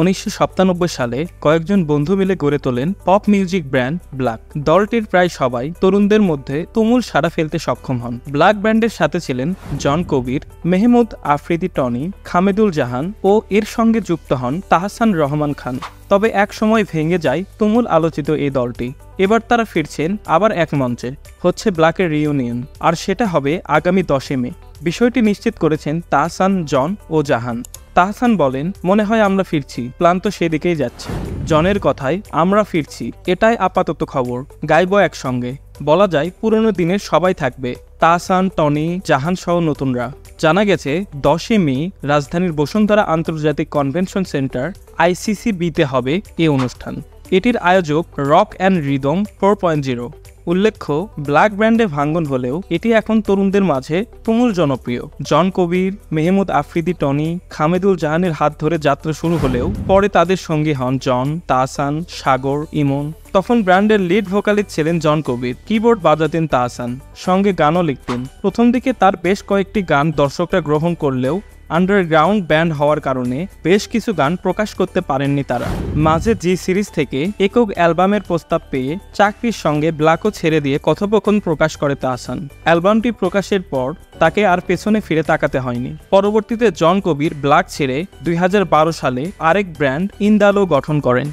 1997 সালে কয়েকজন বন্ধু মিলে গড়ে তোলেন পপ মিউজিক ব্র্যান্ড ব্ল্যাক। দলটির প্রায় সবাই তরুণদের মধ্যে তুমুল সাড়া ফেলতে সক্ষম হন। ব্ল্যাক ব্যান্ডের সাথে ছিলেন জন কবির, মেহমুদ আফ্রিদি টনি, খামেদুল জাহান ও এর সঙ্গে যুক্ত হন তাহসান রহমান খান। তবে এক সময় ভেঙে যায় তুমুল আলোচিত এই দলটি। এবার তারা ফিরছেন আবার এক মঞ্চে, হচ্ছে ব্ল্যাকের রিইউনিয়ন, আর সেটা হবে আগামী 10 মে। বিষয়টি নিশ্চিত করেছেন তাহসান, জন ও জাহান। তাহসান বলেন, মনে হয় আমরা ফিরছি, প্ল্যান তো সেদিকেই যাচ্ছে। জনের কথায়, আমরা ফিরছি, এটাই আপাতত খবর, গাইব একসঙ্গে। বলা যায় পুরনো দিনের সবাই থাকবে, তাহসান, টনি, জাহান সহ নতুনরা। জানা গেছে 10 মে রাজধানীর বসুন্ধরা আন্তর্জাতিক কনভেনশন সেন্টার ICCB-তে হবে এই অনুষ্ঠান। এটির আয়োজক রক অ্যান্ড রিদম 4.0। উল্লেখ্য, ব্ল্যাক ব্র্যান্ডে ভাঙ্গন হলেও এটি এখন তরুণদের মাঝে তুমুল জনপ্রিয়। জন কবির, মেহমুদ আফ্রিদি টনি, খামেদুল জাহানের হাত ধরে যাত্রা শুরু হলেও পরে তাদের সঙ্গী হন জন, তাহসান, সাগর, ইমন। তখন ব্র্যান্ডের লিড ভোকালিস্ট ছিলেন জন কবির, কিবোর্ড বাজাতেন তাহসান, সঙ্গে গানও লিখতেন। প্রথম দিকে তার বেশ কয়েকটি গান দর্শকরা গ্রহণ করলেও আন্ডারগ্রাউন্ড ব্যান্ড হওয়ার কারণে বেশ কিছু গান প্রকাশ করতে পারেননি তারা। মাঝে জি সিরিজ থেকে একক অ্যালবামের প্রস্তাব পেয়ে চাকরির সঙ্গে ব্ল্যাকও ছেড়ে দিয়ে কথোপকথন প্রকাশ করে তাহসান। অ্যালবামটি প্রকাশের পর তাকে আর পেছনে ফিরে তাকাতে হয়নি। পরবর্তীতে জন কবির ব্ল্যাক ছেড়ে 2012 সালে আরেক ব্র্যান্ড ইন্দালো গঠন করেন।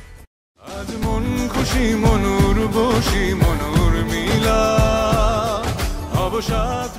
আজ মন খুশি মনুর বসি মনুর মিলা অবসাদ